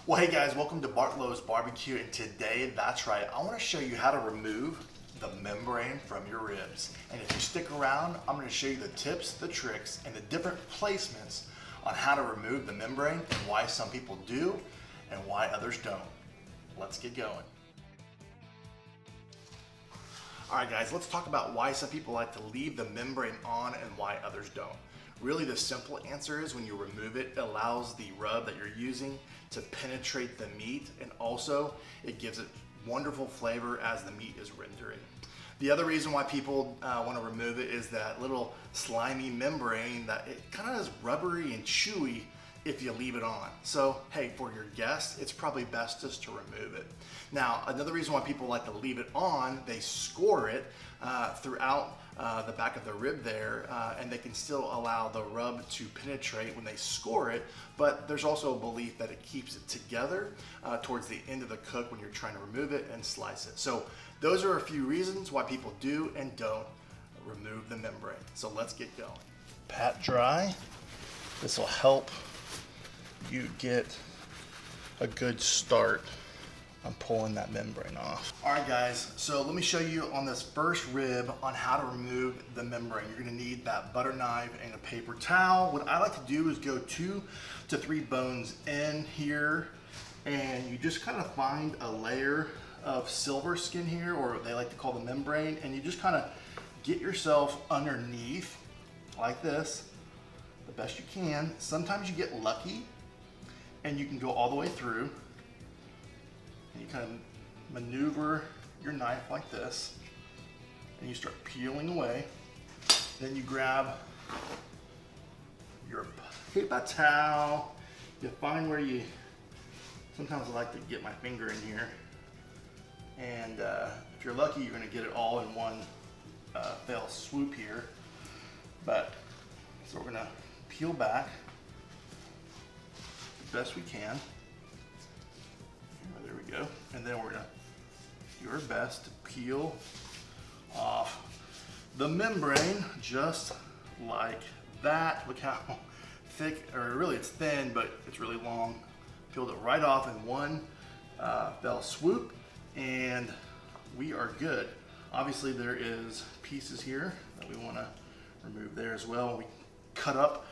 Well, hey guys, welcome to Bartlow's Barbecue, and today, that's right, I want to show you how to remove the membrane from your ribs. And if you stick around, I'm going to show you the tips, the tricks, and the different placements on how to remove the membrane and why some people do and why others don't. Let's get going. All right guys, let's talk about why some people like to leave the membrane on and why others don't. Really, the simple answer is when you remove it, it allows the rub that you're using to penetrate the meat, and also it gives it wonderful flavor as the meat is rendering. The other reason why people want to remove it is that little slimy membrane that it kind of is rubbery and chewy if you leave it on. So hey, for your guests, it's probably best just to remove it. Now, another reason why people like to leave it on, they score it throughout the back of the rib there, and they can still allow the rub to penetrate when they score it, but there's also a belief that it keeps it together towards the end of the cook when you're trying to remove it and slice it. So those are a few reasons why people do and don't remove the membrane. So let's get going. Pat dry. This will help you get a good start on pulling that membrane off. All right guys, so let me show you on this first rib on how to remove the membrane. You're gonna need that butter knife and a paper towel. What I like to do is go 2 to 3 bones in here, and you just kind of find a layer of silver skin here, or they like to call the membrane, and you just kind of get yourself underneath like this the best you can. Sometimes you get lucky and you can go all the way through, and you kind of maneuver your knife like this, and you start peeling away. Then you grab your paper towel, you find where you, sometimes I like to get my finger in here, and if you're lucky, you're gonna get it all in one fell swoop here. But, so we're gonna peel back the best we can. There we go. And then we're gonna do our best to peel off the membrane just like that. Look how thick, or really it's thin, but it's really long. Peeled it right off in one fell swoop, and we are good. Obviously there is pieces here that we wanna remove there as well. We cut up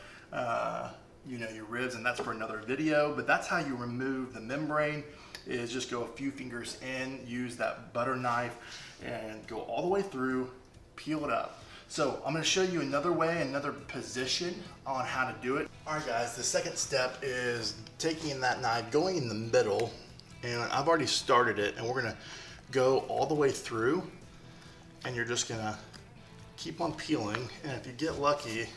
your ribs, and that's for another video, but that's how you remove the membrane, is just go a few fingers in, use that butter knife, and go all the way through, peel it up. So I'm gonna show you another way, another position on how to do it. All right guys, the second step is taking that knife, going in the middle, and I've already started it, and we're gonna go all the way through, and you're just gonna keep on peeling, and if you get lucky,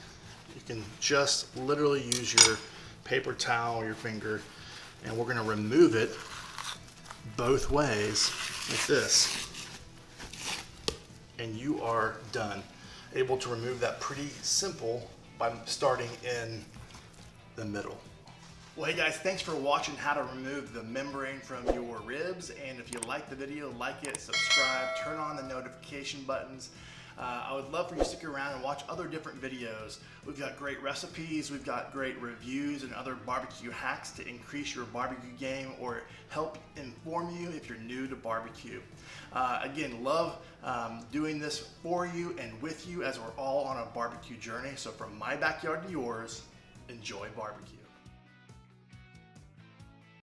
you can just literally use your paper towel or your finger, and we're gonna remove it both ways like this. And you are done. Able to remove that pretty simple by starting in the middle. Well, hey guys, thanks for watching how to remove the membrane from your ribs. And if you like the video, like it, subscribe, turn on the notification buttons. I would love for you to stick around and watch other different videos. We've got great recipes, we've got great reviews and other barbecue hacks to increase your barbecue game or help inform you if you're new to barbecue. Again, love doing this for you and with you as we're all on a barbecue journey. So from my backyard to yours, enjoy barbecue.